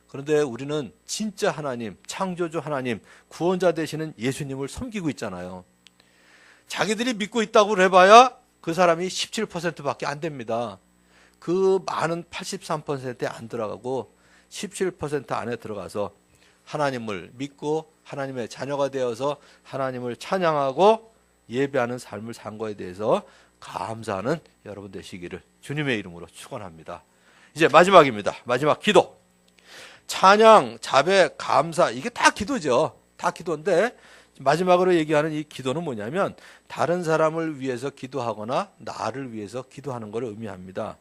그런데 우리는 진짜 하나님, 창조주 하나님, 구원자 되시는 예수님을 섬기고 있잖아요. 자기들이 믿고 있다고 해봐야 그 사람이 17%밖에 안 됩니다. 그 많은 83%에 안 들어가고 17% 안에 들어가서 하나님을 믿고 하나님의 자녀가 되어서 하나님을 찬양하고 예배하는 삶을 산 거에 대해서 감사하는 여러분 되시기를 주님의 이름으로 축원합니다. 이제 마지막입니다. 마지막 기도. 찬양, 자배, 감사, 이게 다 기도죠. 다 기도인데 마지막으로 얘기하는 이 기도는 뭐냐면 다른 사람을 위해서 기도하거나 나를 위해서 기도하는 것을 의미합니다.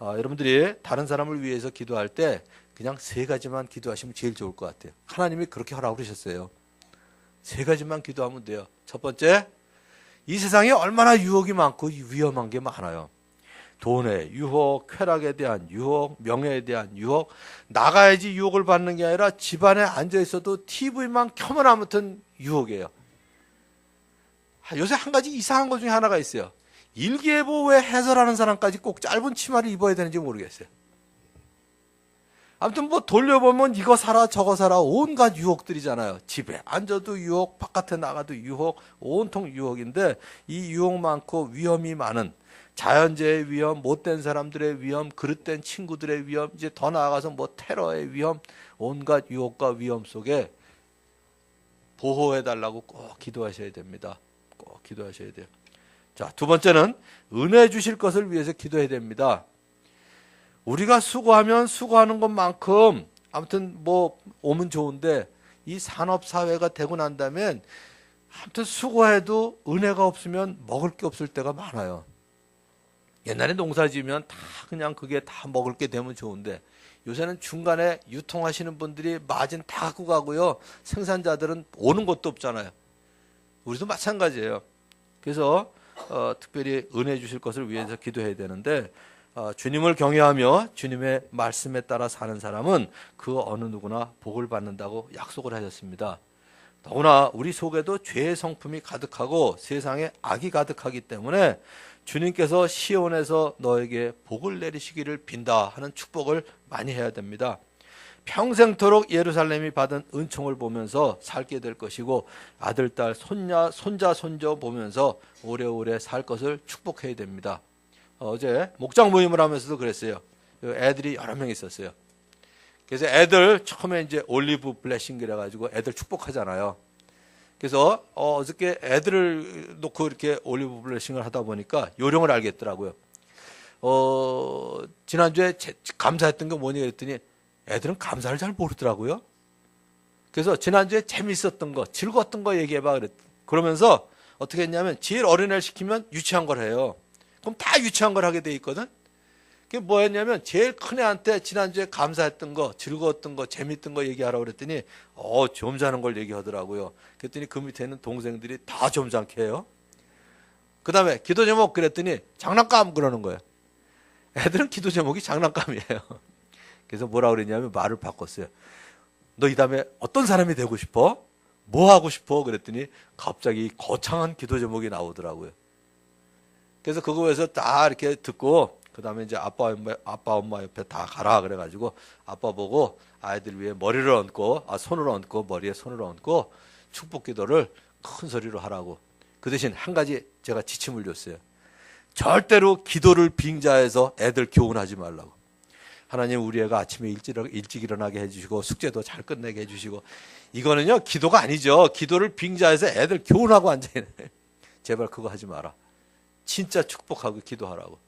여러분들이 다른 사람을 위해서 기도할 때 그냥 세 가지만 기도하시면 제일 좋을 것 같아요. 하나님이 그렇게 하라고 그러셨어요. 세 가지만 기도하면 돼요. 첫 번째, 이 세상에 얼마나 유혹이 많고 위험한 게 많아요. 돈의 유혹, 쾌락에 대한 유혹, 명예에 대한 유혹, 나가야지 유혹을 받는 게 아니라 집안에 앉아 있어도 TV만 켜면 아무튼 유혹이에요. 요새 한 가지 이상한 것 중에 하나가 있어요. 일기예보 왜 해설하는 사람까지 꼭 짧은 치마를 입어야 되는지 모르겠어요. 아무튼 돌려보면 이거 사라 저거 사라 온갖 유혹들이잖아요. 집에 앉아도 유혹, 바깥에 나가도 유혹, 온통 유혹인데 이 유혹 많고 위험이 많은 자연재해의 위험, 못된 사람들의 위험, 그릇된 친구들의 위험, 이제 더 나아가서 테러의 위험, 온갖 유혹과 위험 속에 보호해달라고 꼭 기도하셔야 됩니다. 꼭 기도하셔야 돼요. 자, 두 번째는 은혜 주실 것을 위해서 기도해야 됩니다. 우리가 수고하면 수고하는 것만큼 아무튼 오면 좋은데 이 산업사회가 되고 난 다음엔 아무튼 수고해도 은혜가 없으면 먹을 게 없을 때가 많아요. 옛날에 농사 지으면 다 그냥 그게 다 먹을 게 되면 좋은데 요새는 중간에 유통하시는 분들이 마진 다 갖고 가고요. 생산자들은 오는 것도 없잖아요. 우리도 마찬가지예요. 그래서 특별히 은혜 주실 것을 위해서 기도해야 되는데 주님을 경외하며 주님의 말씀에 따라 사는 사람은 그 어느 누구나 복을 받는다고 약속을 하셨습니다. 더구나 우리 속에도 죄의 성품이 가득하고 세상에 악이 가득하기 때문에 주님께서 시온에서 너에게 복을 내리시기를 빈다 하는 축복을 많이 해야 됩니다. 평생토록 예루살렘이 받은 은총을 보면서 살게 될 것이고 아들, 딸, 손자, 손녀 보면서 오래오래 살 것을 축복해야 됩니다. 어제 목장 모임을 하면서도 그랬어요. 애들이 여러 명 있었어요. 그래서 애들 처음에 이제 올리브 블레싱 그래가지고 애들 축복하잖아요. 그래서 어저께 애들을 놓고 이렇게 올리브 블레싱을 하다 보니까 요령을 알겠더라고요. 지난주에 감사했던 게 뭐니 그랬더니 애들은 감사를 잘 모르더라고요. 그래서 지난주에 재밌었던 거, 즐거웠던 거 얘기해봐 그러면서 어떻게 했냐면 제일 어린 애를 시키면 유치한 걸 해요. 그럼 다 유치한 걸 하게 돼 있거든. 그게 뭐였냐면 제일 큰 애한테 지난주에 감사했던 거, 즐거웠던 거, 재밌던 거 얘기하라고 그랬더니 점잖은 걸 얘기하더라고요. 그랬더니 그 밑에 있는 동생들이 다 점잖게 해요. 그 다음에 기도 제목 그랬더니 장난감 그러는 거예요. 애들은 기도 제목이 장난감이에요. 그래서 뭐라고 그랬냐면 말을 바꿨어요. 너 이 다음에 어떤 사람이 되고 싶어? 뭐 하고 싶어? 그랬더니 갑자기 거창한 기도 제목이 나오더라고요. 그래서 그거에서 다 이렇게 듣고 그 다음에 이제 아빠 엄마 옆에 다 가라 그래가지고 아빠 보고 아이들 위에 머리를 얹고 손을 얹고 머리에 손을 얹고 축복 기도를 큰 소리로 하라고. 그 대신 한 가지 제가 지침을 줬어요. 절대로 기도를 빙자해서 애들 교훈하지 말라고. 하나님 우리 애가 아침에 일찍 일어나게 해주시고 숙제도 잘 끝내게 해주시고 이거는요 기도가 아니죠. 기도를 빙자해서 애들 교훈하고 앉아있네. 제발 그거 하지 마라. 진짜 축복하고 기도하라고.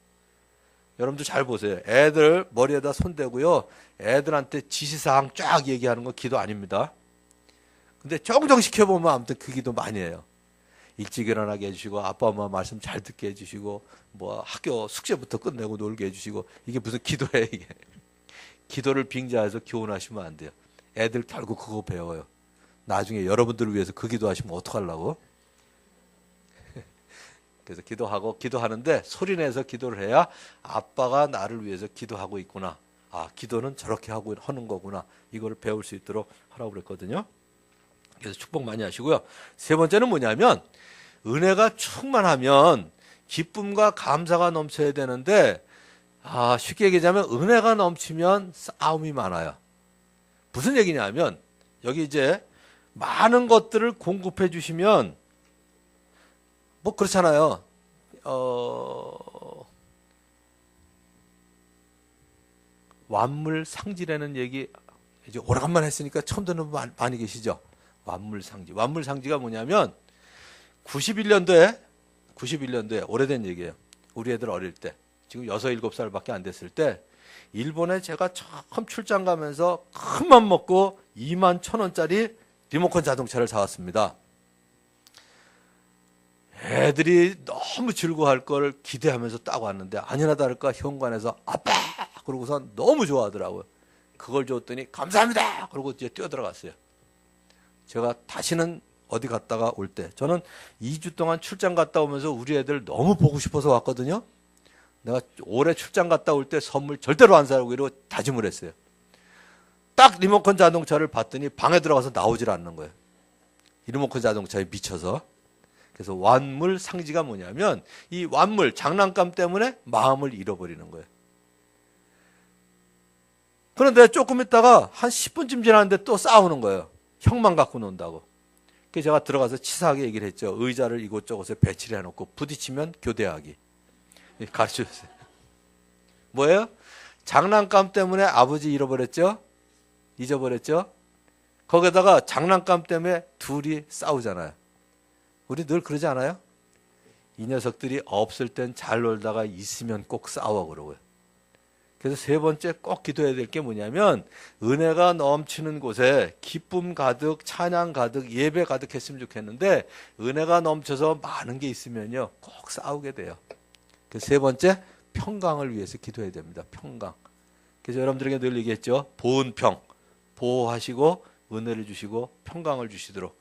여러분들 잘 보세요. 애들 머리에다 손대고요. 애들한테 지시사항 쫙 얘기하는 거 기도 아닙니다. 근데 정정시켜보면 아무튼 그 기도 많이 해요. 일찍 일어나게 해주시고 아빠 엄마 말씀 잘 듣게 해주시고 학교 숙제부터 끝내고 놀게 해주시고 이게 무슨 기도예요 이게. 기도를 빙자해서 교훈하시면 안 돼요. 애들 결국 그거 배워요. 나중에 여러분들을 위해서 그 기도하시면 어떡하려고? 그래서 기도하는데 소리내서 기도를 해야 아빠가 나를 위해서 기도하고 있구나. 아, 기도는 저렇게 하는 거구나. 이거를 배울 수 있도록 하라고 그랬거든요. 그래서 축복 많이 하시고요. 세 번째는 뭐냐면 은혜가 충만하면 기쁨과 감사가 넘쳐야 되는데 쉽게 얘기하자면 은혜가 넘치면 싸움이 많아요. 무슨 얘기냐면 여기 이제 많은 것들을 공급해 주시면 뭐 그렇잖아요. 완물상지라는 얘기 이제 오래간만에 했으니까 처음 듣는 분 많이 계시죠? 완물상지. 완물상지가 뭐냐면 91년도에 오래된 얘기예요. 우리 애들 어릴 때. 지금 6, 7살밖에 안 됐을 때 일본에 제가 처음 출장 가면서 큰 맘 먹고 21,000원짜리 리모컨 자동차를 사왔습니다. 애들이 너무 즐거워할 걸 기대하면서 딱 왔는데 아니나 다를까 현관에서 아빠! 그러고서 너무 좋아하더라고요. 그걸 줬더니 감사합니다! 그러고 이제 뛰어들어갔어요. 제가 다시는 어디 갔다가 올 때 저는 2주 동안 출장 갔다 오면서 우리 애들 너무 보고 싶어서 왔거든요. 내가 올해 출장 갔다 올 때 선물 절대로 안 사려고 이러고 다짐을 했어요. 딱 리모컨 자동차를 봤더니 방에 들어가서 나오질 않는 거예요. 이 리모컨 자동차에 미쳐서. 그래서 완물상지가 뭐냐면 이 완물, 장난감 때문에 마음을 잃어버리는 거예요. 그런데 조금 있다가 한 10분쯤 지났는데 또 싸우는 거예요. 형만 갖고 논다고. 그래서 제가 들어가서 치사하게 얘기를 했죠. 의자를 이곳저곳에 배치를 해놓고 부딪히면 교대하기. 가르쳐줬어요. 뭐예요? 장난감 때문에 아버지 잃어버렸죠? 잊어버렸죠? 거기다가 장난감 때문에 둘이 싸우잖아요. 우리 늘 그러지 않아요? 이 녀석들이 없을 땐 잘 놀다가 있으면 꼭 싸워 그러고요. 그래서 세 번째 꼭 기도해야 될 게 뭐냐면 은혜가 넘치는 곳에 기쁨 가득, 찬양 가득, 예배 가득 했으면 좋겠는데 은혜가 넘쳐서 많은 게 있으면요 꼭 싸우게 돼요. 그래서 세 번째 평강을 위해서 기도해야 됩니다. 평강. 그래서 여러분들에게 늘 얘기했죠. 보은평, 보호하시고 은혜를 주시고 평강을 주시도록.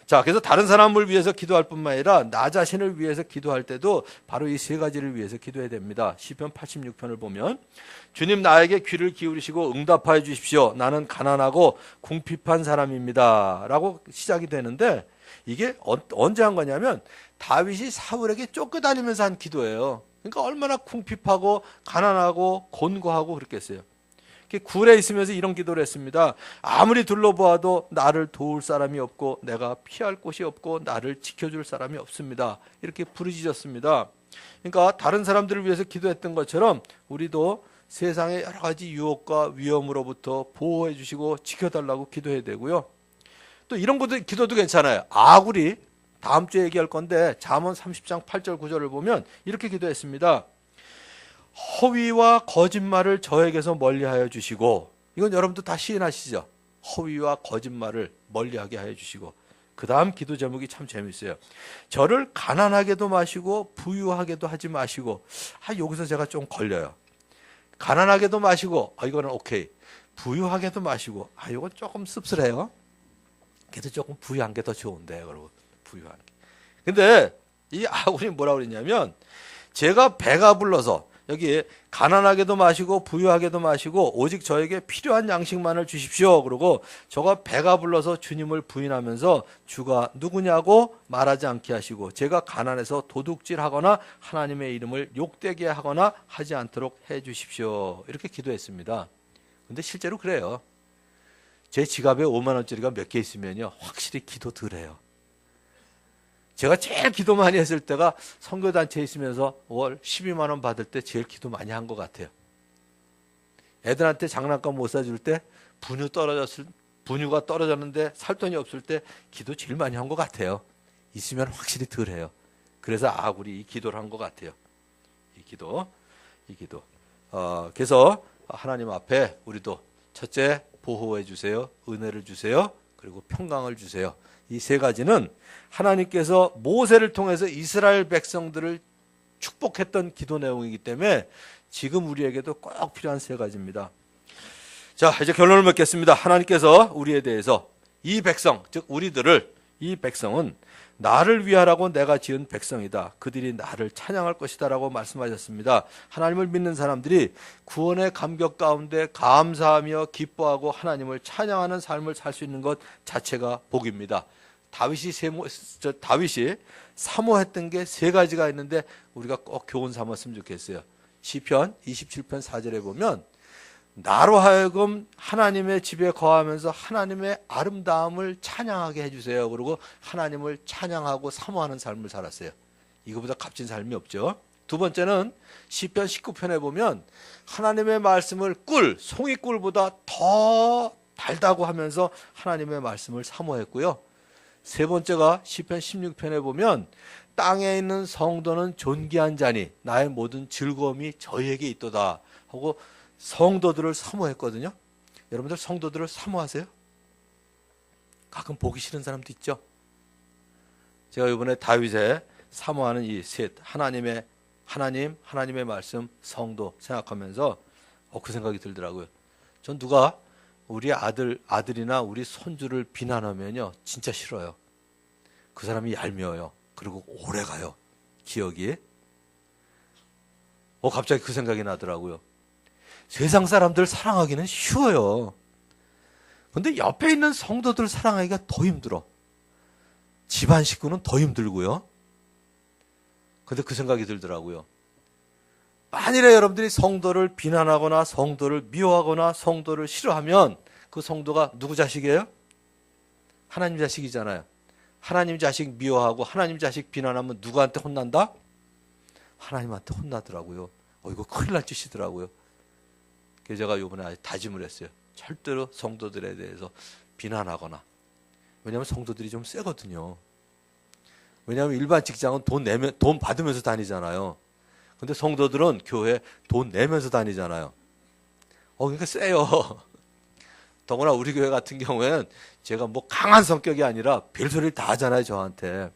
자, 그래서 다른 사람을 위해서 기도할 뿐만 아니라 나 자신을 위해서 기도할 때도 바로 이 세 가지를 위해서 기도해야 됩니다. 시편 86편을 보면 주님 나에게 귀를 기울이시고 응답하여 주십시오. 나는 가난하고 궁핍한 사람입니다. 라고 시작이 되는데 이게 언제 한 거냐면 다윗이 사울에게 쫓겨다니면서 한 기도예요. 그러니까 얼마나 궁핍하고 가난하고 곤고하고 그랬겠어요. 굴에 있으면서 이런 기도를 했습니다. 아무리 둘러보아도 나를 도울 사람이 없고 내가 피할 곳이 없고 나를 지켜줄 사람이 없습니다. 이렇게 부르짖었습니다. 그러니까 다른 사람들을 위해서 기도했던 것처럼 우리도 세상의 여러 가지 유혹과 위험으로부터 보호해 주시고 지켜달라고 기도해야 되고요. 또 이런 기도도 괜찮아요. 아굴이 다음 주에 얘기할 건데 잠언 30장 8절 9절을 보면 이렇게 기도했습니다. 허위와 거짓말을 저에게서 멀리하여 주시고, 이건 여러분도 다 시인하시죠. 허위와 거짓말을 멀리하게 하여 주시고, 그 다음 기도 제목이 참 재밌어요. 저를 가난하게도 마시고 부유하게도 하지 마시고. 여기서 제가 좀 걸려요. 가난하게도 마시고, 이거는 오케이. 부유하게도 마시고, 이건 조금 씁쓸해요. 그래도 조금 부유한 게 더 좋은데, 그러고 부유한 게. 근데 이 아굴이 뭐라고 그랬냐면 제가 배가 불러서 여기 가난하게도 마시고 부유하게도 마시고 오직 저에게 필요한 양식만을 주십시오. 그러고 저가 배가 불러서 주님을 부인하면서 주가 누구냐고 말하지 않게 하시고 제가 가난해서 도둑질하거나 하나님의 이름을 욕되게 하거나 하지 않도록 해 주십시오. 이렇게 기도했습니다. 근데 실제로 그래요. 제 지갑에 5만 원짜리가 몇 개 있으면요 확실히 기도 덜 해요. 제가 제일 기도 많이 했을 때가 선교단체에 있으면서 월 12만 원 받을 때 제일 기도 많이 한 것 같아요. 애들한테 장난감 못 사줄 때 분유가 떨어졌는데 살 돈이 없을 때 기도 제일 많이 한 것 같아요. 있으면 확실히 덜 해요. 그래서 아굴이 이 기도를 한 것 같아요. 이 기도. 그래서 하나님 앞에 우리도 첫째 보호해 주세요. 은혜를 주세요. 그리고 평강을 주세요. 이 세 가지는 하나님께서 모세를 통해서 이스라엘 백성들을 축복했던 기도 내용이기 때문에 지금 우리에게도 꼭 필요한 세 가지입니다. 자, 이제 결론을 맺겠습니다. 하나님께서 우리에 대해서 이 백성, 즉 우리들을, 이 백성은 나를 위하라고 내가 지은 백성이다. 그들이 나를 찬양할 것이다 라고 말씀하셨습니다. 하나님을 믿는 사람들이 구원의 감격 가운데 감사하며 기뻐하고 하나님을 찬양하는 삶을 살 수 있는 것 자체가 복입니다. 다윗이 사모했던 게 세 가지가 있는데 우리가 꼭 교훈 삼았으면 좋겠어요. 시편 27편 4절에 보면 나로 하여금 하나님의 집에 거하면서 하나님의 아름다움을 찬양하게 해주세요. 그리고 하나님을 찬양하고 사모하는 삶을 살았어요. 이거보다 값진 삶이 없죠. 두 번째는 시편 19편에 보면 하나님의 말씀을 송이꿀보다 더 달다고 하면서 하나님의 말씀을 사모했고요. 세 번째가 시편 16편에 보면 땅에 있는 성도는 존귀한 자니 나의 모든 즐거움이 저희에게 있도다 하고 성도들을 사모했거든요. 여러분들 성도들을 사모하세요? 가끔 보기 싫은 사람도 있죠. 제가 이번에 다윗의 사모하는 이 셋, 하나님의 말씀, 성도 생각하면서 그 생각이 들더라고요. 전 누가 우리 아들이나 우리 손주를 비난하면요 진짜 싫어요. 그 사람이 얄미워요. 그리고 오래가요 기억이. 갑자기 그 생각이 나더라고요. 세상 사람들 사랑하기는 쉬워요. 근데 옆에 있는 성도들 사랑하기가 더 힘들어. 집안 식구는 더 힘들고요. 근데 그 생각이 들더라고요. 만일에 여러분들이 성도를 비난하거나 성도를 미워하거나 성도를 싫어하면 그 성도가 누구 자식이에요? 하나님 자식이잖아요. 하나님 자식 미워하고 하나님 자식 비난하면 누구한테 혼난다? 하나님한테 혼나더라고요. 이거 큰일 날 짓이더라고요. 그래서 제가 이번에 아주 다짐을 했어요. 절대로 성도들에 대해서 비난하거나. 왜냐하면 성도들이 좀 세거든요. 왜냐하면 일반 직장은 돈 받으면서 다니잖아요. 근데 성도들은 교회 돈 내면서 다니잖아요. 그러니까 세요. 더구나 우리 교회 같은 경우에는 제가 뭐 강한 성격이 아니라 별소리를 다 하잖아요, 저한테.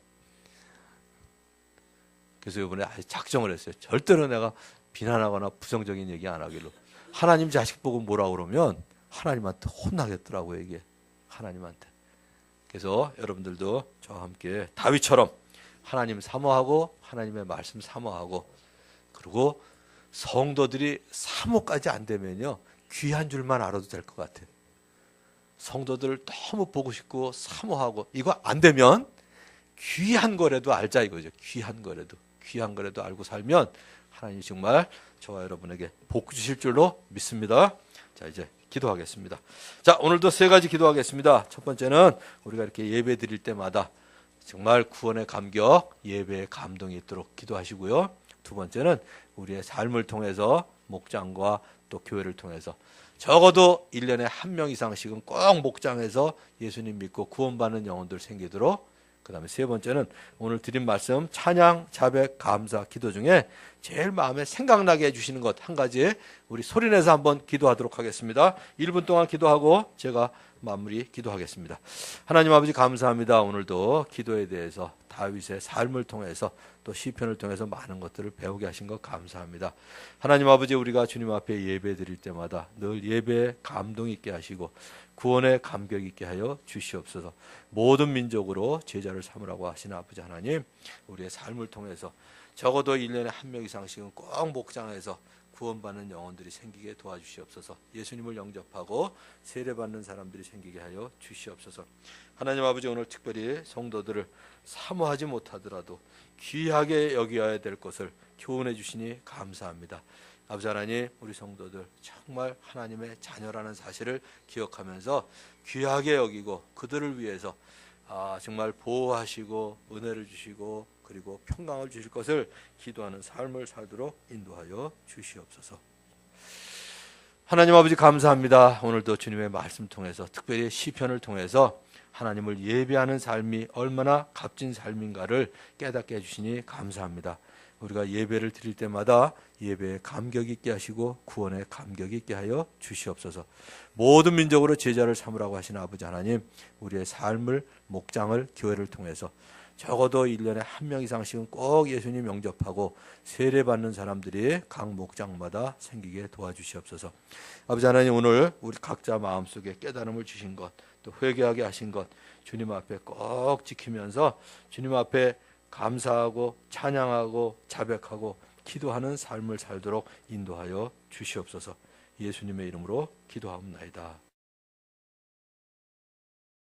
그래서 이번에 아주 작정을 했어요. 절대로 내가 비난하거나 부정적인 얘기 안 하기로. 하나님 자식 보고 뭐라 그러면 하나님한테 혼나겠더라고요, 이게. 하나님한테. 그래서 여러분들도 저와 함께 다윗처럼 하나님 사모하고 하나님의 말씀 사모하고 그리고 성도들이 사모까지 안 되면요 귀한 줄만 알아도 될 것 같아요. 성도들을 너무 보고 싶고 사모하고 이거 안 되면 귀한 거라도 알자 이거죠. 귀한 거라도 알고 살면 하나님이 정말 저와 여러분에게 복 주실 줄로 믿습니다. 자, 이제 기도하겠습니다. 자, 오늘도 세 가지 기도하겠습니다. 첫 번째는 우리가 이렇게 예배 드릴 때마다 정말 구원의 감격, 예배의 감동이 있도록 기도하시고요. 두 번째는 우리의 삶을 통해서 목장과 또 교회를 통해서 적어도 1년에 한 명 이상씩은 꼭 목장에서 예수님 믿고 구원받는 영혼들 생기도록, 그 다음에 세 번째는 오늘 드린 말씀 찬양, 자백, 감사, 기도 중에 제일 마음에 생각나게 해주시는 것 한 가지 우리 소리내서 한번 기도하도록 하겠습니다. 1분 동안 기도하고 제가 마무리 기도하겠습니다. 하나님 아버지 감사합니다. 오늘도 기도에 대해서 다윗의 삶을 통해서 또 시편을 통해서 많은 것들을 배우게 하신 것 감사합니다. 하나님 아버지 우리가 주님 앞에 예배 드릴 때마다 늘 예배에 감동 있게 하시고 구원의 감격 있게 하여 주시옵소서. 모든 민족으로 제자를 삼으라고 하시는 아버지 하나님, 우리의 삶을 통해서 적어도 1년에 한 명 이상씩은 꼭 목장에서 구원받는 영혼들이 생기게 도와주시옵소서. 예수님을 영접하고 세례받는 사람들이 생기게 하여 주시옵소서. 하나님 아버지 오늘 특별히 성도들을 사모하지 못하더라도 귀하게 여겨야 될 것을 교훈해 주시니 감사합니다. 아버지 하나님, 우리 성도들 정말 하나님의 자녀라는 사실을 기억하면서 귀하게 여기고 그들을 위해서 정말 보호하시고 은혜를 주시고 그리고 평강을 주실 것을 기도하는 삶을 살도록 인도하여 주시옵소서. 하나님 아버지 감사합니다. 오늘도 주님의 말씀 통해서 특별히 시편을 통해서 하나님을 예배하는 삶이 얼마나 값진 삶인가를 깨닫게 해주시니 감사합니다. 우리가 예배를 드릴 때마다 예배에 감격 있게 하시고 구원에 감격 있게 하여 주시옵소서. 모든 민족으로 제자를 삼으라고 하신 아버지 하나님, 우리의 삶을, 목장을, 교회를 통해서 적어도 1년에 한 명 이상씩은 꼭 예수님 영접하고 세례받는 사람들이 각 목장마다 생기게 도와주시옵소서. 아버지 하나님, 오늘 우리 각자 마음속에 깨달음을 주신 것, 또 회개하게 하신 것 주님 앞에 꼭 지키면서 주님 앞에 감사하고 찬양하고 자백하고 기도하는 삶을 살도록 인도하여 주시옵소서. 예수님의 이름으로 기도하옵나이다.